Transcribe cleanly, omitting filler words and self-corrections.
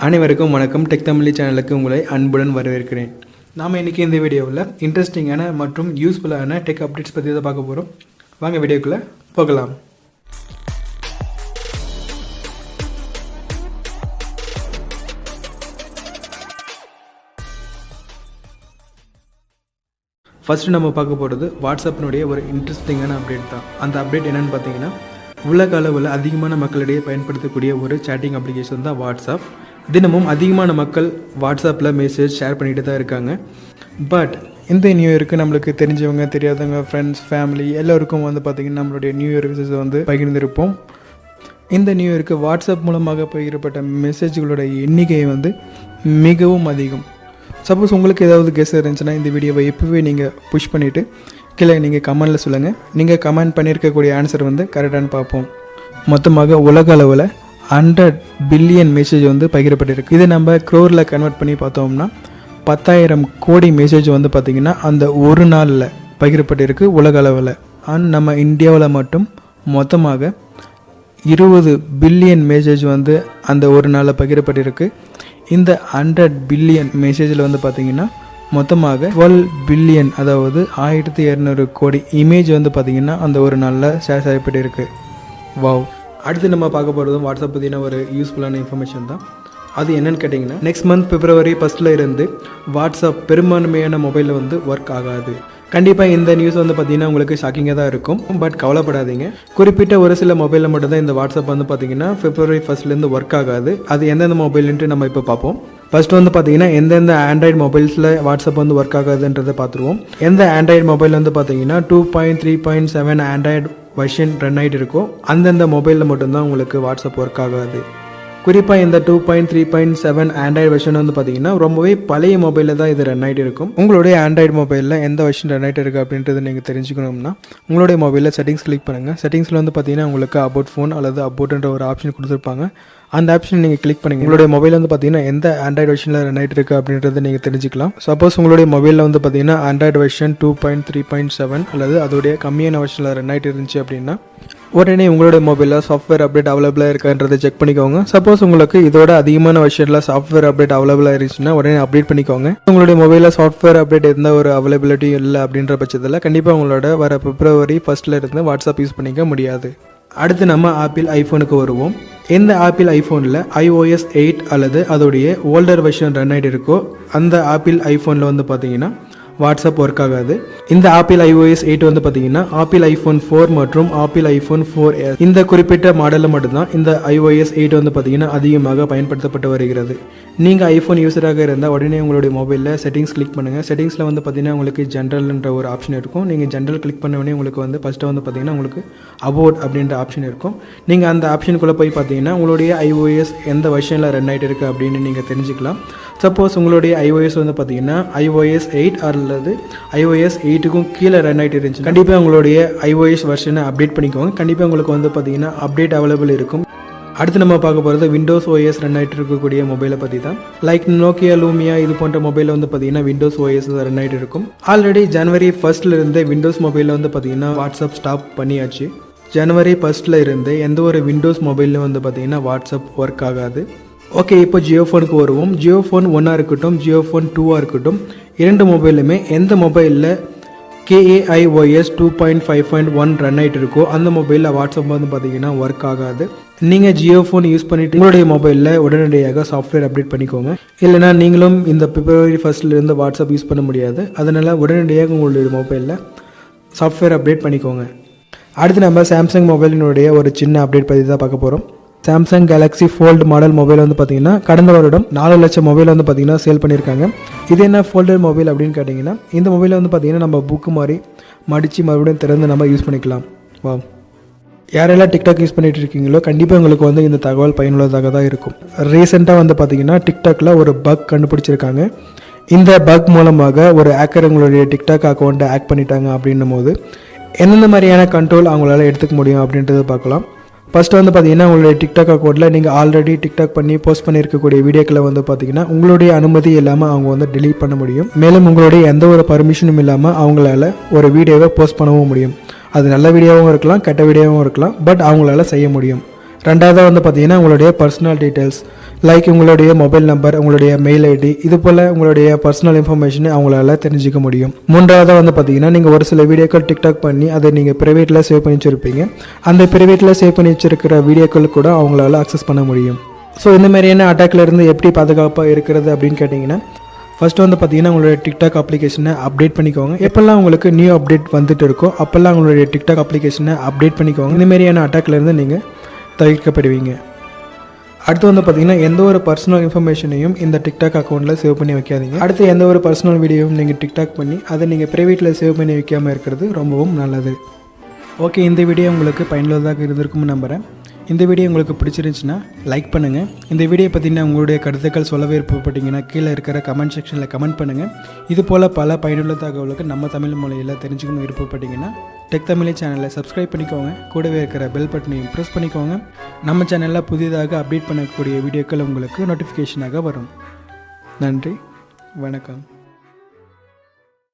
அனைவருக்கும் வணக்கம். டெக் தமிழ் சேனலுக்கு உங்களை அன்புடன் வரவேற்கிறேன். நாம் இன்றைக்கி இந்த வீடியோவில் இன்ட்ரெஸ்டிங்கான மற்றும் யூஸ்ஃபுல்லான டெக் அப்டேட்ஸ் பற்றி தான் பார்க்க போகிறோம். வாங்க வீடியோக்குள்ளே போகலாம். ஃபஸ்ட்டு நம்ம பார்க்க போகிறது வாட்ஸ்அப்பினுடைய ஒரு இன்ட்ரெஸ்டிங்கான அப்டேட் தான். அந்த அப்டேட் என்னென்னு பார்த்தீங்கன்னா, உலக அளவில் அதிகமான மக்களிடையே பயன்படுத்தக்கூடிய ஒரு சேட்டிங் அப்ளிகேஷன் தான் வாட்ஸ்அப். தினமும் அதிகமான மக்கள் வாட்ஸ்அப்பில் மெசேஜ் ஷேர் பண்ணிட்டு தான் இருக்காங்க. பட் இந்த நியூ இயருக்கு நம்மளுக்கு தெரிஞ்சவங்க தெரியாதவங்க ஃப்ரெண்ட்ஸ் ஃபேமிலி எல்லோருக்கும் பார்த்திங்கன்னா நம்மளுடைய நியூ இயர் விஷயத்தை பகிர்ந்திருப்போம். இந்த நியூ இயருக்கு வாட்ஸ்அப் மூலமாக பகிரப்பட்ட மெசேஜ்களோட எண்ணிக்கை மிகவும் அதிகம். சப்போஸ் உங்களுக்கு ஏதாவது கெஸ் இருந்துச்சுன்னா இந்த வீடியோவை இப்போவே நீங்கள் புஷ் பண்ணிவிட்டு கீழே நீங்கள் கமெண்டில் சொல்லுங்கள். நீங்கள் கமெண்ட் பண்ணியிருக்கக்கூடிய ஆன்சர் கரெக்டானு பார்ப்போம். மொத்தமாக உலக அளவில் 100 பில்லியன் மெசேஜ் பகிரப்பட்டிருக்கு. இதை நம்ம க்ரோரில் கன்வெர்ட் பண்ணி பார்த்தோம்னா 10,000 கோடி மெசேஜ் பார்த்திங்கன்னா அந்த ஒரு நாளில் பகிரப்பட்டிருக்கு உலக அளவில். அண்ட் நம்ம இந்தியாவில் மட்டும் மொத்தமாக 20 பில்லியன் மெசேஜ் அந்த ஒரு நாளில் பகிரப்பட்டிருக்கு. இந்த 100 பில்லியன் மெசேஜில் பார்த்திங்கன்னா மொத்தமாக 12 பில்லியன் அதாவது 1200 கோடி இமேஜ் பார்த்திங்கன்னா அந்த ஒரு நாளில் ஷேர் செய்யப்பட்டிருக்கு. வாவ். அடுத்து நம்ம பார்க்க போகிறதும் வாட்ஸ்அப் பற்றின ஒரு யூஸ்ஃபுல்லான இன்ஃபர்மேஷன் தான். அது என்னென்னு கேட்டிங்கன்னா, நெக்ஸ்ட் மந்த் February 1 இருந்து வாட்ஸ்அப் பெரும்பான்மையான மொபைலில் ஒர்க் ஆகாது. கண்டிப்பாக இந்த நியூஸ் பார்த்திங்கன்னா உங்களுக்கு ஷாக்கிங்காக தான் இருக்கும். பட் கவலைப்படாதீங்க, குறிப்பிட்ட ஒரு சில மொபைலில் மட்டும்தான் இந்த வாட்ஸ்அப் பார்த்திங்கன்னா February 1 ஒர்க் ஆகாது. அது எந்தெந்த மொபைல்ன்ட்டு நம்ம இப்போ பார்ப்போம். ஃபர்ஸ்ட் பார்த்திங்கன்னா எந்தெந்த ஆண்ட்ராய்டு மொபைல்ஸில் வாட்ஸ்அப் ஒர்க் ஆகாதுன்றதை பார்த்துருவோம். எந்த ஆண்ட்ராய்டு மொபைல் பார்த்திங்கன்னா 2.3.7 ஆண்ட்ராய்டு வெர்ஷன் ரன் ஆகிட்டு இருக்கும், அந்தந்த மொபைலில் மட்டும்தான் உங்களுக்கு வாட்ஸ்அப் ஒர்க் ஆகாது. குறிப்பாக இந்த 2.3.7 ஆண்ட்ராய்டு வெர்ஷன் பார்த்திங்கன்னா ரொம்பவே பழைய மொபைலில் தான் இது ரன் ஆகிட்டு இருக்கும். உங்களுடைய ஆண்ட்ராய்டு மொபைலில் எந்த வெர்ஷன் ரன் ஆகிட்டு இருக்குது அப்படின்றது நீங்கள் தெரிஞ்சுக்கணும்னா உங்களுடைய மொபைலில் செட்டிங்ஸ் கிளிக் பண்ணுங்கள். செட்டிங்ஸில் பார்த்திங்கன்னா உங்களுக்கு அபவுட் ஃபோன் அல்லது அபவுட்ன்ற ஒரு ஆப்ஷன் கொடுத்துருப்பாங்க. அந்த ஆப்ஷன் நீங்கள் கிளிக் பண்ணுங்கள். உங்களுடைய மொபைல் பார்த்திங்கன்னா எந்த ஆண்ட்ராய்டு வெர்ஷனில் ரன் ஆகிட்டு இருக்குது அப்படின்றத நீங்கள் தெரிஞ்சுக்கலாம். சப்போஸ் உங்களுடைய மொபைலில் பார்த்திங்கன்னா ஆண்ட்ராய்டு வெர்ஷன் 2.3.7 அல்லது அதோடைய கம்மியான வெர்ஷனில் ரன் ஆகிட்டு இருந்துச்சு அப்படின்னா உடனே உங்களுடைய மொபைலில் சாஃப்ட்வேர் அப்டேட் அவைலபிளாக இருக்கான்றதை செக் பண்ணிக்கோங்க. சப்போஸ் உங்களுக்கு இதோட அதிகமான வெர்ஷனில் சாஃப்ட்வேர் அப்டேட் அவைலபிளாக இருந்துச்சுன்னா உடனே அப்டேட் பண்ணிக்கோங்க. உங்களுடைய மொபைலில் சாஃப்ட்வேர் அப்டேட் எந்த ஒரு அவைலபிலிட்டியும் இல்லை அப்படின்ற பட்சத்தில் கண்டிப்பாக உங்களோட வர February 1 இருந்து வாட்ஸ்அப் யூஸ் பண்ணிக்க முடியாது. அடுத்து நம்ம ஆப்பிள் ஐஃபோனுக்கு வருவோம். எந்த ஆப்பிள் ஐஃபோனில் iOS 8 அல்லது அதோடைய ஓல்டர் வெர்ஷன் ரன் ஆகிட்டு இருக்கோ அந்த ஆப்பிள் ஐஃபோனில் பார்த்திங்கன்னா வாட்ஸ்அப் ஒர்க் ஆகாது. இந்த ஆப்பிள் iOS 8 பார்த்திங்கன்னா ஆப்பிள் ஐஃபோன் 4 மற்றும் ஆப்பிள் ஐஃபோன் 4S இந்த குறிப்பிட்ட மாடலில் மட்டும்தான் இந்த iOS 8 பார்த்திங்கன்னா அதிகமாக பயன்படுத்தப்பட்டு வருகிறது. நீங்கள் ஐஃபோன் யூஸராக இருந்தால் உடனே உங்களுடைய மொபைலில் செட்டிங்ஸ் கிளிக் பண்ணுங்கள். செட்டிங்ஸில் பார்த்திங்கன்னா உங்களுக்கு ஜென்ரல்ன்ற ஒரு ஆப்ஷன் இருக்கும். நீங்கள் ஜென்ரல் கிளிக் பண்ண உடனே உங்களுக்கு ஃபஸ்ட்டு பார்த்திங்கன்னா உங்களுக்கு அபவுட் அப்படின்ற ஆப்ஷன் இருக்கும். நீங்கள் அந்த ஆப்ஷனுக்குள்ளே போய் பார்த்தீங்கன்னா உங்களுடைய iOS எந்த வெர்ஷனில் ரன் ஆகிட்டு இருக்குது அப்படின்னு நீங்கள் தெரிஞ்சுக்கலாம். சப்போஸ் உங்களுடைய iOS பார்த்திங்கன்னா iOS 8 அல்லது iOS 8க்கும் கீழே ரன் ஆகிட்டு இருந்துச்சு கண்டிப்பாக உங்களுடைய iOS வெர்ஷனை அப்டேட் பண்ணிக்கோங்க. கண்டிப்பாக உங்களுக்கு பார்த்திங்கன்னா அப்டேட் அவைலபிள் இருக்கும். அடுத்து நம்ம பார்க்க போகிறது விண்டோஸ் OS ரன் ஆகிட்டு இருக்கக்கூடிய மொபைலை பற்றி தான். லைக் நோக்கியா லூமியா இது போன்ற மொபைலில் பார்த்திங்கன்னா விண்டோஸ் OS ரன் ஆகிட்டு இருக்கும். ஆல்ரெடி January 1 இருந்தே விண்டோஸ் மொபைலில் பார்த்திங்கன்னா வாட்ஸ்அப் ஸ்டாப் பண்ணியாச்சு. January 1 இருந்து எந்த ஒரு விண்டோஸ் மொபைலில் பார்த்திங்கன்னா வாட்ஸ்அப் ஒர்க் ஆகாது. ஓகே, இப்போ ஜியோ ஃபோனுக்கு வருவோம். ஜியோ ஃபோன் 1 இருக்கட்டும் ஜியோ ஃபோன் 2 இருக்கட்டும், இரண்டு மொபைலுமே எந்த மொபைலில் KAIOS 2.5.1 ரன் ஆகிட்டு இருக்கோ அந்த மொபைலில் வாட்ஸ்அப் பார்த்திங்கன்னா ஒர்க் ஆகாது. நீங்கள் ஜியோ ஃபோன் யூஸ் பண்ணிவிட்டு உங்களுடைய மொபைலில் உடனடியாக சாஃப்ட்வேர் அப்டேட் பண்ணிக்கோங்க. இல்லைனா நீங்களும் இந்த February 1 இருந்து வாட்ஸ்அப் யூஸ் பண்ண முடியாது. அதனால் உடனடியாக உங்களுடைய மொபைலில் சாஃப்ட்வேர் அப்டேட் பண்ணிக்கோங்க. அடுத்து நம்ம சாம்சங் மொபைலினுடைய ஒரு சின்ன அப்டேட் பற்றி தான் பார்க்க போகிறோம். Samsung Galaxy fold model mobile பார்த்திங்கன்னா கடந்த வருடம் 4 லட்சம் மொபைல் பார்த்திங்கன்னா சேல் பண்ணியிருக்காங்க. இது என்ன ஃபோல்டர் மொபைல் அப்படின்னு கேட்டிங்கன்னா, இந்த மொபைலை பார்த்திங்கன்னா நம்ம புக்கு மாதிரி மடித்து மறுபடியும் திறந்து நம்ம யூஸ் பண்ணிக்கலாம். வா, யாரெல்லாம் டிக்டாக் யூஸ் பண்ணிட்டு இருக்கீங்களோ கண்டிப்பாக உங்களுக்கு இந்த தகவல் பயனுள்ளதாக தான் இருக்கும். ரீசெண்டாக பார்த்திங்கன்னா டிக்டாக்ல ஒரு பக் கண்டுபிடிச்சிருக்காங்க. இந்த பக் மூலமாக ஒரு ஹேக்கர் உங்களுடைய டிக்டாக் அக்கௌண்ட்டை ஹேக் பண்ணிட்டாங்க அப்படின்னும் போது எந்தெந்த மாதிரியான கண்ட்ரோல் அவங்களால எடுத்துக்க முடியும் அப்படின்றத பார்க்கலாம். ஃபஸ்ட்டு பார்த்திங்கன்னா உங்களுடைய டிக்டாக் அக்கௌண்ட்டில் நீங்கள் ஆல்ரெடி டிக்டாக் பண்ணி போஸ்ட் பண்ணியிருக்கக்கூடிய வீடியோக்களை பார்த்திங்கன்னா உங்களுடைய அனுமதி இல்லாமல் அவங்க டெலீட் பண்ண முடியும். மேலும் உங்களுடைய எந்த ஒரு பர்மிஷனும் இல்லாமல் அவங்களால ஒரு வீடியோவை போஸ்ட் பண்ணவும் முடியும். அது நல்ல வீடியோவும் இருக்கலாம், கெட்ட வீடியோவும் இருக்கலாம், பட் அவங்களால செய்ய முடியும். ரெண்டாவது பார்த்தீங்கன்னா உங்களுடைய பர்சனல் டீட்டெயில்ஸ் லைக் உங்களுடைய மொபைல் நம்பர், உங்களுடைய மெயில் ஐடி, இது போல் உங்களுடைய பர்சனல் இன்ஃபர்மேஷனை அவங்களால தெரிஞ்சுக்க முடியும். மூன்றாவதாக வந்து பார்த்தீங்கன்னா நீங்கள் ஒரு சில வீடியோக்கள் டிக்டாக் பண்ணி அதை நீங்கள் ப்ரைவேட்டில் சேவ் பண்ணி வச்சுருப்பீங்க. அந்த ப்ரைவேட்டில் சேவ் பண்ணி வச்சுருக்கிற வீடியோக்கள் கூட அவங்களால அக்சஸ் பண்ண முடியும். ஸோ இந்த மாதிரியான அட்டாக்லேருந்து எப்படி பாதுகாப்பாக இருக்கிறது அப்படின்னு கேட்டிங்கன்னா, ஃபஸ்ட்டு வந்து பார்த்தீங்கன்னா உங்களுடைய டிக்டாக் அப்ளிகேஷனை அப்டேட் பண்ணிக்கோங்க. எப்போல்லாம் உங்களுக்கு நியூ அப்டேட் வந்துட்டு இருக்கோ அப்போல்லாம் உங்களுடைய டிக்டாக் அப்ளிகேஷனை அப்டேட் பண்ணிக்கோங்க. இந்த மாதிரியான அட்டாக்லேருந்து நீங்கள் தவிர்க்கப்படுவீங்க. அடுத்து வந்து பார்த்தீங்கன்னா எந்த ஒரு பர்சனல் இன்ஃபர்மேஷனையும் இந்த டிக்டாக் அக்கௌண்ட்டில் சேவ் பண்ணி வைக்காதீங்க. அடுத்து எந்த ஒரு பர்சனல் வீடியோவும் நீங்கள் டிக்டாக் பண்ணி அதை நீங்கள் ப்ரைவேட்டில் சேவ் பண்ணி வைக்காமல் இருக்கிறது ரொம்பவும் நல்லது. ஓகே, இந்த வீடியோ உங்களுக்கு பயனுள்ளதாக இருந்திருக்கும்னு நம்புகிறேன். இந்த வீடியோ உங்களுக்கு பிடிச்சிருந்துச்சுன்னா லைக் பண்ணுங்கள். இந்த வீடியோ பற்றின உங்களுடைய கருத்துக்கள் சொல்ல விருப்பப்பட்டீங்கன்னா கீழே இருக்கிற கமெண்ட் செக்ஷனில் கமெண்ட் பண்ணுங்கள். இது போல் பல பயனுள்ள தகவலுக்கு நம்ம தமிழ் மொழியில் தெரிஞ்சுக்கணும் விருப்பப்பட்டீங்கன்னா டெக் தமிழ் சேனலை சப்ஸ்கிரைப் பண்ணிக்கோங்க. கூடவே இருக்கிற பெல் பட்டனையும் ப்ரெஸ் பண்ணிக்கோங்க. நம்ம சேனலில் புதிதாக அப்டேட் பண்ணக்கூடிய வீடியோக்கள் உங்களுக்கு நோட்டிஃபிகேஷனாக வரும். நன்றி, வணக்கம்.